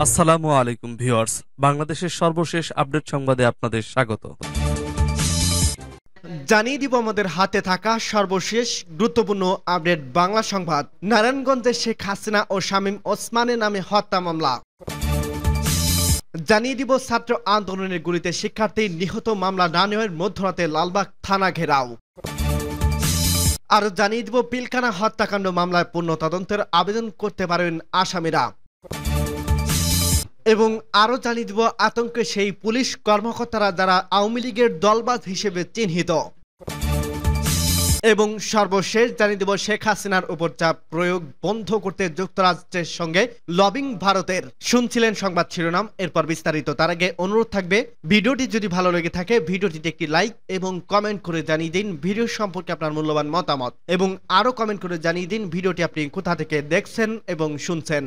আসসালামু আলাইকুম ভিউয়ার্স, বাংলাদেশের সর্বশেষ আপডেট সংবাদে আপনাদের স্বাগত। জানিয়ে দিব আমাদের হাতে থাকা সর্বশেষ গুরুত্বপূর্ণ আপডেট বাংলা সংবাদ। নারায়ণগঞ্জে শেখ হাসিনা ও শামীম ওসমানের নামে হত্যা মামলা। জানিয়ে দিব ছাত্র আন্দোলনের গুলিতে শিক্ষার্থী নিহত মামলা না নেওয়ার মধ্যরাতে লালবাগ থানা ঘেরাও। আরো জানিয়ে দিব পিলখানা হত্যাকাণ্ড মামলায় পূর্ণ তদন্তের আবেদন করতে পারেন আসামিরা। এবং আরো জানিয়ে দিব আতঙ্কে সেই পুলিশ কর্মকর্তারা যারা আওয়ামী লীগের দলবাজ হিসেবে চিহ্নিত। এবং সর্বশেষ জানিয়ে দেব শেখ হাসিনার উপর চাপ প্রয়োগ বন্ধ করতে যুক্তরাষ্ট্রের সঙ্গে লবিং ভারতের। শুনছিলেন সংবাদ শিরোনাম, এরপর বিস্তারিত। তার আগে অনুরোধ থাকবে, ভিডিওটি যদি ভালো লেগে থাকে ভিডিওটিতে একটি লাইক এবং কমেন্ট করে জানিয়ে দিন ভিডিও সম্পর্কে আপনার মূল্যবান মতামত, এবং আরো কমেন্ট করে জানিয়ে দিন ভিডিওটি আপনি কোথা থেকে দেখছেন এবং শুনছেন।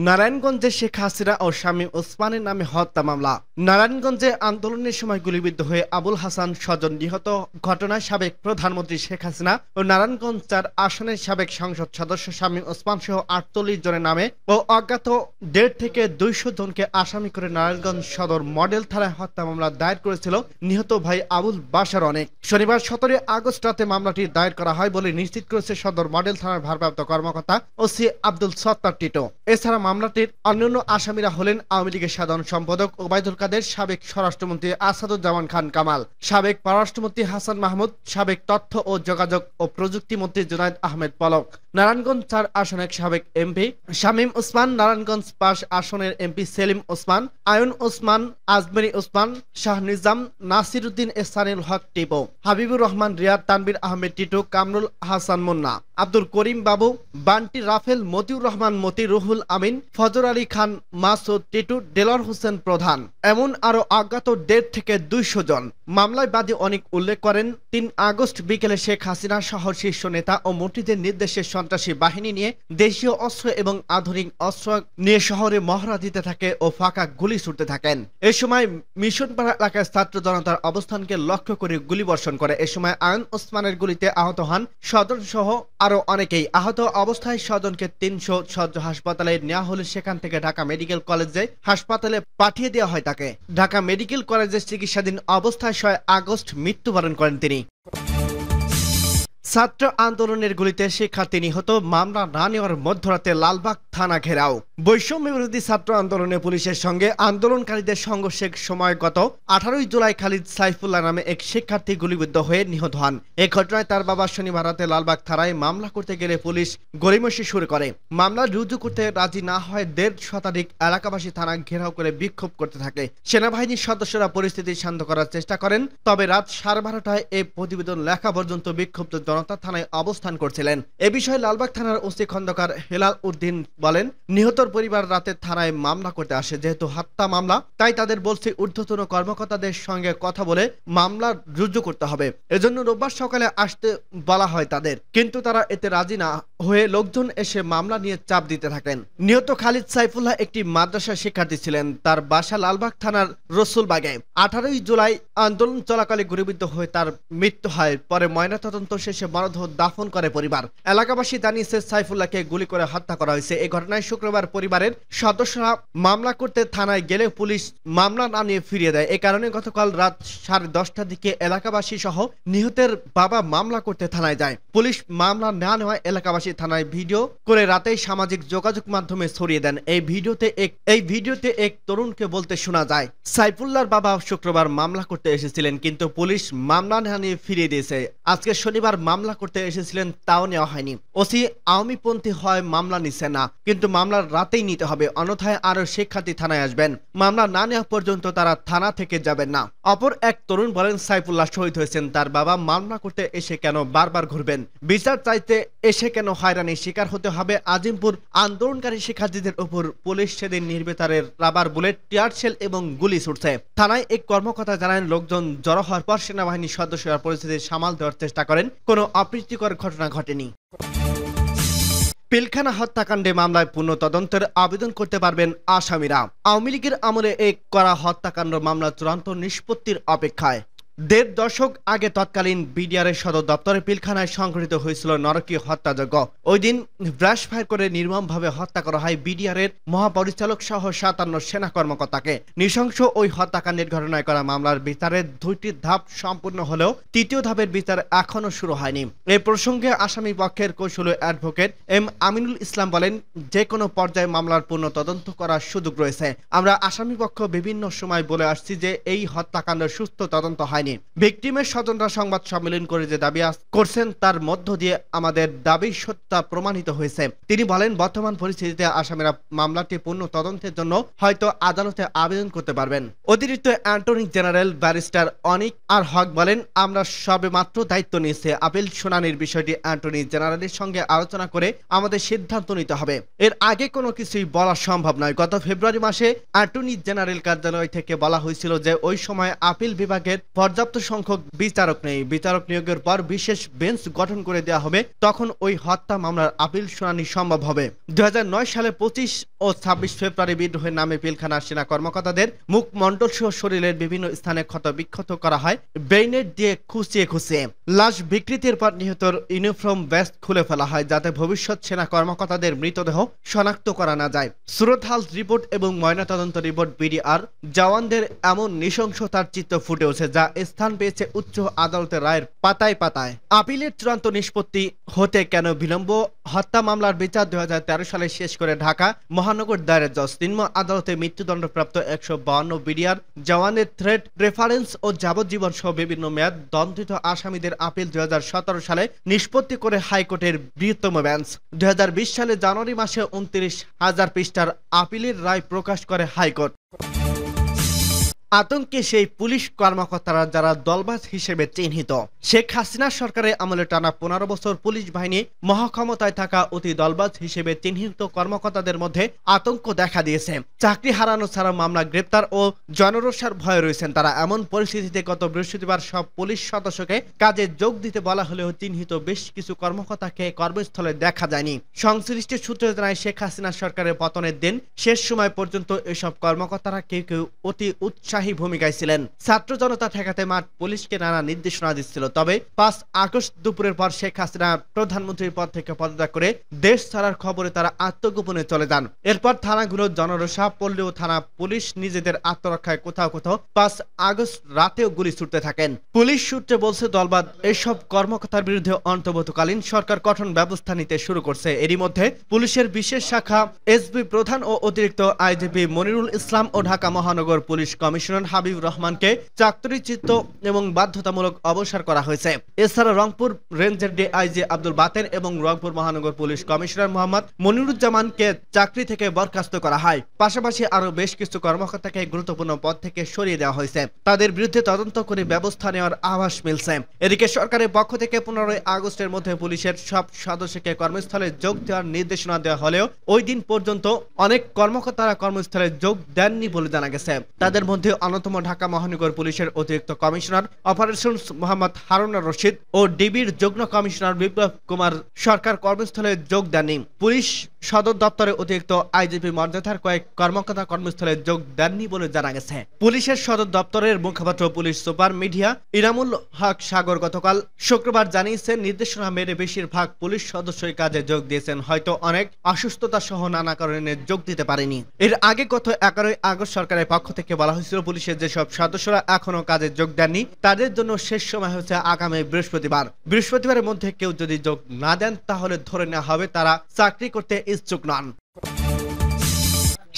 নারায়ণগঞ্জে শেখ হাসিনা ও শামীম ওসমানের নামে হত্যা মামলা। নারায়ণগঞ্জে আন্দোলনের সময় গুলিবিদ্ধ হয়ে আবুল হাসান স্বজন নিহত ঘটনায় সাবেক প্রধানমন্ত্রী শেখ হাসিনা ও নারায়ণগঞ্জ ৪ আসনের সাবেক সংসদ সদস্য শামীম ওসমান সহ ৪৮ জনের নামে ও অজ্ঞাত ১৫০ থেকে ২০০ জনকে আসামি করে নারায়ণগঞ্জ সদর মডেল থানায় হত্যা মামলা দায়ের করেছিল নিহত ভাই আবুল বাশার অনেক। শনিবার ১৭ আগস্ট রাতে মামলাটি দায়ের করা হয় বলে নিশ্চিত করেছে সদর মডেল থানার ভারপ্রাপ্ত কর্মকর্তা ওসি আব্দুল সত্তার টিটো। এছাড়া মামলাটির অন্যান্য আসামিরা হলেন আওয়ামী লীগের সাধারণ সম্পাদক ওবায়দুল কাদের, সাবেক স্বরাষ্ট্রমন্ত্রী আসাদুজ্জামান খান কামাল, সাবেক পররাষ্ট্রমন্ত্রী হাসান মাহমুদ, সাবেক তথ্য ও যোগাযোগ ও প্রযুক্তি মন্ত্রী জুনায়েদ আহমেদ পলক, নারায়ণগঞ্জ ৪ আসনের সাবেক এমপি শামীম ওসমান, নারায়ণগঞ্জ ৫ আসনের এমপি সেলিম ওসমান, আয়ন ওসমান, আজমেরি ওসমান, শাহ নিজাম, নাসিরউদ্দিন এহসানুল হক টিপু, হাবিবুর রহমান রিয়াদ, তানবীর আহমেদ টিটু, কামরুল হাসান মুন্না, আব্দুল করিম বাবু, বান্টি রাফেল, মতিউর রহমান মতি, রুহুল আমিন, ফজর আলী খান, মাসুদ টিটু, দেলোয়ার হোসেন প্রধান, এমন আরো অজ্ঞাত ১৫০ থেকে ২০০ জন। মামলায় বাদী অনেক উল্লেখ করেন, ৩ আগস্ট বিকেলে শেখ হাসিনা সহ শীর্ষ নেতা ও মন্ত্রীদের নির্দেশে সন্ত্রাসী বাহিনী নিয়ে দেশীয় অস্ত্র এবং আধুনিক অস্ত্র নিয়ে শহরে মহড়া দিতে থাকে ও ফাঁকা গুলি ছুটতে থাকেন। এ সময় মিশনপাড়া এলাকায় ছাত্র জনতার অবস্থানকে লক্ষ্য করে গুলিবর্ষণ করে। এ সময় আয়ন ওসমানের গুলিতে আহত হন স্বজন সহ আরো অনেকেই। আহত অবস্থায় স্বজনকে ৩০০ সজ্জ হাসপাতালে নেওয়া হলে সেখান থেকে ঢাকা মেডিকেল কলেজে হাসপাতালে পাঠিয়ে দেওয়া হয় তাকে। ঢাকা মেডিকেল কলেজে চিকিৎসাধীন অবস্থায় ৬ আগস্ট মৃত্যুবরণ করেন তিনি। ছাত্র আন্দোলনের গুলিতে শিক্ষার্থী নিহত, মামলা না নেওয়ার মধ্যরাতে লালবাগ থানা ঘেরাও। বৈষম্য বিরোধী ছাত্র আন্দোলনে পুলিশের সঙ্গে আন্দোলনকারীদের সংঘর্ষের সময় গত ১৮ জুলাই খালিদ সাইফুল্লাহ নামে এক শিক্ষার্থী গুলিবিদ্ধ হয়ে নিহত হন। এই ঘটনায় তার বাবা শনিবার রাতে লালবাগ থানায় মামলা করতে গেলে পুলিশ গড়িমসি শুরু করে। মামলা রুজু করতে রাজি না হয় ১৫০ শতাধিক এলাকাবাসী থানা ঘেরাও করে বিক্ষোভ করতে থাকে। সেনাবাহিনীর সদস্যরা পরিস্থিতি শান্ত করার চেষ্টা করেন, তবে রাত 12:30টায় এই প্রতিবেদন লেখা পর্যন্ত বিক্ষুব্ধ জনতা থানায় অবস্থান করছিলেন। এ বিষয়ে লালবাগ থানার ওসি খন্দকার হেলাল উদ্দিন বলেন, নিহতর পরিবার রাতে থানায় মামলা করতে আসে। যেহেতু হত্যা মামলা, তাই তাদের বলছে ঊর্ধ্বতন কর্মকর্তাদের সঙ্গে কথা বলে মামলা রুজু করতে হবে। এজন্য রোববার সকালে আসতে বলা হয় তাদের, কিন্তু তারা এতে রাজি না হয়ে লোকজন এসে মামলা নিয়ে চাপ দিতে থাকেন। নিহত খালিদ সাইফুল্লাহ একটি মাদ্রাসার শিক্ষার্থী ছিলেন। তার বাসা লালবাগ থানার রসুলবাগে। ১৮ জুলাই আন্দোলন চলাকালে গুলিবিদ্ধ হয়ে তার মৃত্যু হয়। পরে ময়নাতদন্ত শেষে মরদেহ দাফন করে পরিবার। এলাকাবাসী জানিয়েছে সাইফুল্লাহকে গুলি করে হত্যা করা হয়েছে। এই ঘটনায় শুক্রবার পরিবারের সদস্যরা মামলা করতে থানায় গেলে পুলিশ মামলা না নিয়ে ফিরিয়ে দেয়। এ কারণে গতকাল রাত 10:30টার দিকে এলাকাবাসী সহ নিহতের বাবা মামলা করতে থানায় যায়। পুলিশ মামলা না নেওয়ায় এলাকাবাসী থানায় ভিডিও করে রাতেই সামাজিক যোগাযোগ মাধ্যমে ছড়িয়ে দেন। এই ভিডিওতে এক তরুণকে বলতে শোনা যায়, সাইফুল্লাহর বাবা শুক্রবার মামলা করতে এসেছিলেন, কিন্তু পুলিশ মামলা না নিয়ে ফিরিয়ে দিয়েছে। আজকে শনিবার মামলা করতে এসেছিলেন, তাও নেওয়া হয়নি। ওসি আওয়ামীপন্থী হয় মামলা নিচ্ছে না, কিন্তু মামলার রাতেই নিতে হবে, অন্যথায় আরো শিক্ষার্থী থানায় আসবেন। মামলা না নেওয়া পর্যন্ত তারা থানা থেকে যাবেন না। অপর এক তরুণ বলেন, সাইফুল্লাহ শহীদ হয়েছেন, তার বাবা মামলা করতে এসে কেন বারবার ঘুরবেন? বিচার চাইতে এসে কেন হয়রানির শিকার হতে হবে? আজিমপুর আন্দোলনকারী শিক্ষার্থীদের উপর পুলিশ সেদিন নির্বিচারের রাবার বুলেট, টিয়ার শেল এবং গুলি ছুটছে। থানায় এক কর্মকর্তা জানান, লোকজন জড়ো হওয়ার পর সেনাবাহিনীর সদস্যরা পরিস্থিতি সামাল দেওয়ার চেষ্টা করেন, কোনো অপ্রীতিকর ঘটনা ঘটেনি। পিলখানা হত্যাকাণ্ডে মামলায় পূর্ণ তদন্তের আবেদন করতে পারবেন আসামিরা। আওয়ামী লীগের আমলে এক করা হত্যাকাণ্ড মামলা চূড়ান্ত নিষ্পত্তির অপেক্ষায়। দেড় দশক আগে তৎকালীন বিডিআরের সদর দপ্তরের পিলখানায় সংঘটিত হয়েছিল নরকীয় হত্যাযজ্ঞ। ওই দিন ব্রাশ ফায়ার করে নির্মমভাবে হত্যা করা হয় বিডিআরের মহাপরিচালক সহ 57 সেনা কর্মকর্তাকে। নৃশংস ওই হত্যাকাণ্ডের ঘটনায় করা মামলার বিচারের 2টি ধাপ সম্পূর্ণ হলেও 3য় ধাপের বিচার এখনো শুরু হয়নি। এই প্রসঙ্গে আসামি পক্ষের কৌশলী অ্যাডভোকেট এম আমিনুল ইসলাম বলেন, যে কোনো পর্যায়ে মামলার পূর্ণ তদন্ত করার সুযোগ রয়েছে। আমরা আসামি পক্ষ বিভিন্ন সময় বলে আসছি যে এই হত্যাকাণ্ডের সুস্থ তদন্ত হয়নি। ভিকটিমের স্বজনরা সংবাদ সম্মেলন করে যে দাবি করছেন তার মধ্য দিয়ে আমাদের দাবির সত্যতা প্রমাণিত হয়েছে। তিনি বলেন, বর্তমান পরিস্থিতিতে আসামিরা মামলাটি পূর্ণ তদন্তের জন্য হয়তো আদালতে আবেদন করতে পারবেন। অতিরিক্ত অ্যাটর্নি জেনারেল ব্যারিস্টার অনিক আর হক বলেন, আমরা সবেমাত্র দায়িত্ব নিয়েছি। আপিল শুনানির বিষয়টি অ্যাটর্নি জেনারেলের সঙ্গে আলোচনা করে আমাদের সিদ্ধান্ত নিতে হবে। এর আগে কোনো কিছুই বলা সম্ভব নয়। গত ফেব্রুয়ারি মাসে অ্যাটর্নি জেনারেল কার্যালয় থেকে বলা হয়েছিল যে ওই সময় আপিল বিভাগের পর্যাপ্ত সংখ্যক বিচারক নেই। বিচারক নিয়োগের পর বিশেষ বেঞ্চ গঠন করে দেওয়া হবে, তখন ওই হত্যা মামলার আপিল শুনানি সম্ভব হবে। 2009 সালে 25 ও 26 ফেব্রুয়ারি বিদ্রোহের নামে পিলখানার সেনা কর্মকর্তাদের মুখমণ্ডল সহ শরীরের বিভিন্ন স্থানে ক্ষত বিক্ষত করা হয় বেইনেট দিয়ে খুঁচিয়ে খুঁচিয়ে। লাশ বিকৃতির পর নিহতর ইউনিফর্ম ভেস্ট খুলে ফেলা হয় যাতে ভবিষ্যৎ সেনা কর্মকর্তাদের মৃতদেহ শনাক্ত করা না যায়। সুরত হাল রিপোর্ট এবং ময়নাতদন্ত রিপোর্ট বিডিআর জওয়ানদের এমন নৃশংসতার চিত্র ফুটে ওঠে যা স্থান পেয়েছে উচ্চ আদালতের রায়ের পাতায় পাতায়। আপিলের চূড়ান্ত নিষ্পত্তি হতে কেন বিলম্ব? হত্যা মামলার বিচার 2013 সালে শেষ করে ঢাকা মহানগর দায়রা জজ নিম্ন আদালতে মৃত্যুদণ্ডপ্রাপ্ত 152 বিডিআর জওয়ানের থ্রেড রেফারেন্স ও যাবজ্জীবন সহ বিভিন্ন মেয়াদ দণ্ডিত আসামিদের আপিল 2017 সালে নিষ্পত্তি করে হাইকোর্টের বৃহত্তম বেঞ্চ। 2020 সালে জানুয়ারি মাসে 29,000 পৃষ্ঠার আপিলের রায় প্রকাশ করে হাইকোর্ট। আতঙ্কে সেই পুলিশ কর্মকর্তারা যারা দলবাজ হিসেবে চিহ্নিত। শেখ হাসিনা সরকারের আমলে টানা 15 বছর পুলিশ বাহিনী মহাক্ষমতায় থাকা অতি দলবাজ হিসেবে চিহ্নিত কর্মকর্তাদের মধ্যে আতঙ্ক দেখা দিয়েছে। চাকরি হারানো ছাড়া মামলা, গ্রেপ্তার ও জনরোষার ভয়ে রয়েছেন তারা। এমন পরিস্থিতিতে গত বৃহস্পতিবার সব পুলিশ সদস্যকে কাজে যোগ দিতে বলা হলেও চিহ্নিত বেশ কিছু কর্মকর্তাকে কর্মস্থলে দেখা যায়নি। সংশ্লিষ্ট সূত্র জানায়, শেখ হাসিনা সরকারের পতনের দিন শেষ সময় পর্যন্ত এসব কর্মকর্তারা কেউ কেউ অতি উৎসাহী ভূমিকায় ছিলেন। ছাত্র জনতা ঠেকাতে মাঠ পুলিশকে নানা নির্দেশনা দিচ্ছিল। তবে 5 আগস্ট দুপুরের পর শেখ হাসিনা প্রধানমন্ত্রীর পদ থেকে পদত্যাগ করে দেশ ছাড়ার খবরে তারা আত্মগোপনে চলে যান। এরপর থানাগুলোর জনরোষা পড়লেও থানা পুলিশ নিজেদের আত্মরক্ষায় কোথাও কোথাও 5 আগস্ট রাতেও গুলি ছুটতে থাকেন। পুলিশ সূত্রে বলছে, দলবাদ এসব কর্মকর্তার বিরুদ্ধে অন্তর্বর্তীকালীন সরকার কঠোর ব্যবস্থা নিতে শুরু করছে। এরই মধ্যে পুলিশের বিশেষ শাখা এসবি প্রধান ও অতিরিক্ত আইজিপি মনিরুল ইসলাম ও ঢাকা মহানগর পুলিশ কমিশনার হাবিব রহমানকে চাকরিচ্যুত এবং বাধ্যতামূলক অবসর করা হয়েছে। এছাড়া রংপুর রেঞ্জের ডিআইজি আব্দুল বাতেন এবং রংপুর মহানগর পুলিশ কমিশনার মোহাম্মদ মনিরুজ্জামানকে চাকরি থেকে বরখাস্ত করা হয়। পাশাপাশি আরো বেশ কিছু কর্মকর্তাকে গুরুত্বপূর্ণ পদ থেকে সরিয়ে দেওয়া হয়েছে। তাদের বিরুদ্ধে তদন্ত করে ব্যবস্থা নেওয়ার আভাস মিলছে। এদিকে সরকারের পক্ষ থেকে 15 আগস্টের মধ্যে পুলিশের সব সদস্যকে কর্মস্থলে যোগ দেওয়ার নির্দেশনা দেওয়া হলেও ওই দিন পর্যন্ত অনেক কর্মকর্তারা কর্মস্থলে যোগ দেননি বলে জানা গেছে। তাদের মধ্যে অন্যতম ঢাকা মহানগর পুলিশের অতিরিক্ত কমিশনার অপারেশনস মোহাম্মদ হারুন রশিদ ও ডিবির যুগ্ম কমিশনার বিপ্লব কুমার সরকার কর্মস্থলে যোগ দেননি। পুলিশ সদর দপ্তরে অতিরিক্ত আইজিপি মর্যাদার কয়েক কর্মকর্তা কর্মস্থলে যোগ দেননি বলে জানা গেছে। পুলিশের সদর দপ্তরের মুখপাত্র পুলিশ সুপার মিডিয়া ইনামুল হক সাগর গতকাল শুক্রবার জানিয়েছেন, নির্দেশনা মেনে বেশিরভাগ পুলিশ সদস্যই কাজে যোগ দিয়েছেন। হয়তো অনেক অসুস্থতা সহ নানা কারণে যোগ দিতে পারেনি। এর আগে গত 11 আগস্ট সরকারের পক্ষ থেকে বলা হয়েছিল, পুলিশের যেসব সদস্যরা এখনো কাজে যোগ দেননি তাদের জন্য শেষ সময় হচ্ছে আগামী বৃহস্পতিবার। বৃহস্পতিবারের মধ্যে কেউ যদি যোগ না দেন তাহলে ধরে নেওয়া হবে তারা চাকরি করতে ইচ্ছুক নন।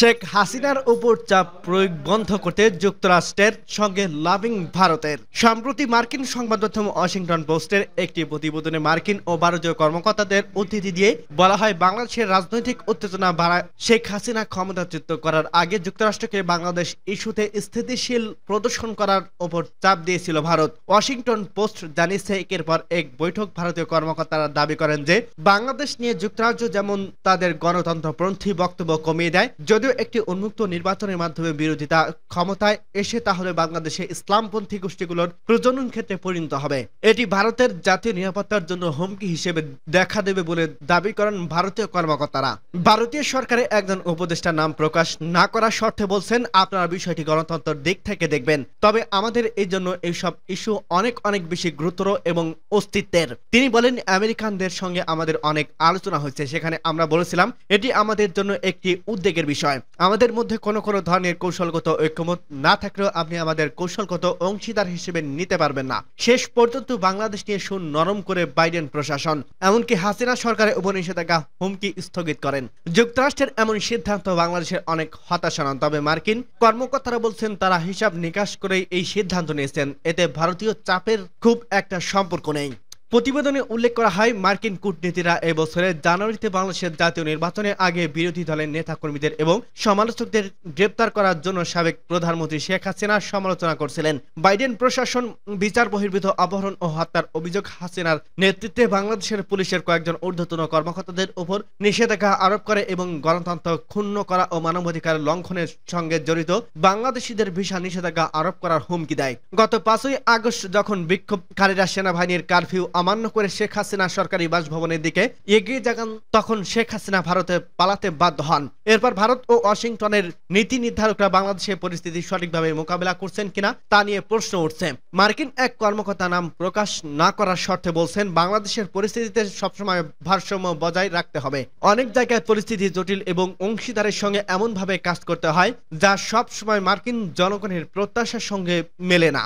শেখ হাসিনার উপর চাপ প্রয়োগ বন্ধ করতে যুক্তরাষ্ট্রের সঙ্গে লাভিং ভারতের। সম্প্রতি মার্কিন সংবাদ মাধ্যম ওয়াশিংটন পোস্টের একটি প্রতিবেদনে মার্কিন ও ভারতীয় কর্মকর্তাদের উদ্ধৃতি দিয়ে বলা হয়, বাংলাদেশের রাজনৈতিক উত্তেজনা বাড়ায় শেখ হাসিনা ক্ষমতাচ্যুত করার আগে যুক্তরাষ্ট্রকে বাংলাদেশ ইস্যুতে স্থিতিশীল প্রদর্শন করার উপর চাপ দিয়েছিল ভারত। ওয়াশিংটন পোস্ট জানিয়েছে, একের পর এক বৈঠক ভারতীয় কর্মকর্তারা দাবি করেন যে বাংলাদেশ নিয়ে যুক্তরাজ্য যেমন তাদের গণতন্ত্রপন্থী বক্তব্য কমিয়ে দেয়, যদি যদিও একটি উন্মুক্ত নির্বাচনের মাধ্যমে বিরোধিতা ক্ষমতায় এসে তাহলে বাংলাদেশে ইসলামপন্থী গোষ্ঠীগুলোর প্রজনন ক্ষেত্রে পরিণত হবে। এটি ভারতের জাতীয় নিরাপত্তার জন্য হুমকি হিসেবে দেখা দেবে বলে দাবি করেন ভারতীয় কর্মকর্তারা। ভারতীয় সরকারের একজন উপদেষ্টার নাম প্রকাশ না করার শর্তে বলছেন, আপনারা বিষয়টি গণতন্ত্রের দিক থেকে দেখবেন, তবে আমাদের এই জন্য এইসব ইস্যু অনেক অনেক বেশি গুরুতর এবং অস্তিত্বের। তিনি বলেন, আমেরিকানদের সঙ্গে আমাদের অনেক আলোচনা হয়েছে, সেখানে আমরা বলেছিলাম এটি আমাদের জন্য একটি উদ্বেগের বিষয়। আমাদের মধ্যে কোনো ধরনের কৌশলগত ঐক্যমত না থাকলেও আপনি আমাদের কৌশলগত অংশীদার হিসেবে নিতে পারবেন না। শেষ পর্যন্ত বাংলাদেশ নিয়ে সুর নরম করে বাইডেন প্রশাসন, এমনকি হাসিনা সরকারের উপর নিষেধাজ্ঞা হুমকি স্থগিত করেন। যুক্তরাষ্ট্রের এমন সিদ্ধান্ত বাংলাদেশের অনেক হতাশা নন, তবে মার্কিন কর্মকর্তারা বলছেন তারা হিসাব নিকাশ করে এই সিদ্ধান্ত নিয়েছেন, এতে ভারতীয় চাপের খুব একটা সম্পর্ক নেই। প্রতিবেদনে উল্লেখ করা হয়, মার্কিন কূটনীতিরা এবছরের জানুয়ারিতে বাংলাদেশের জাতীয় নির্বাচনের আগে বিরোধী দলের নেতাকর্মীদের এবং সমালোচকদের গ্রেপ্তার করার জন্য সাবেক প্রধানমন্ত্রী শেখ হাসিনার সমালোচনা করছিলেন। বাইডেন প্রশাসন বিচার বহির্ভূত অপহরণ ও হত্যার অভিযোগ, হাসিনার নেতৃত্বে বাংলাদেশের পুলিশের কয়েকজন ঊর্ধ্বতন কর্মকর্তাদের উপর নিষেধাজ্ঞা আরোপ করে এবং গণতন্ত্র ক্ষুণ্ণ করা ও মানবাধিকার লঙ্ঘনের সঙ্গে জড়িত বাংলাদেশিদের ভিসা নিষেধাজ্ঞা আরোপ করার হুমকি দেয়। গত 5ই আগস্ট যখন বিক্ষোভকারীরা সেনাবাহিনীর কারফিউ অমান্য করে শেখ হাসিনা সরকারি বাসভবনের দিকে এগিয়ে যান, তখন শেখ হাসিনা ভারতে পালাতে বাধ্য হন। এরপর ভারত ও ওয়াশিংটনের নীতি নির্ধারকরা বাংলাদেশের পরিস্থিতি সঠিকভাবে মোকাবেলা করছেন কিনা তা নিয়ে প্রশ্ন উঠছে। মার্কিন এক কর্মকর্তা নাম প্রকাশ না করার শর্তে বলছেন, বাংলাদেশের পরিস্থিতিতে সবসময় ভারসাম্য বজায় রাখতে হবে। অনেক জায়গায় পরিস্থিতি জটিল এবং অংশীদারের সঙ্গে এমনভাবে কাজ করতে হয় যা সব সময় মার্কিন জনগণের প্রত্যাশার সঙ্গে মেলে না।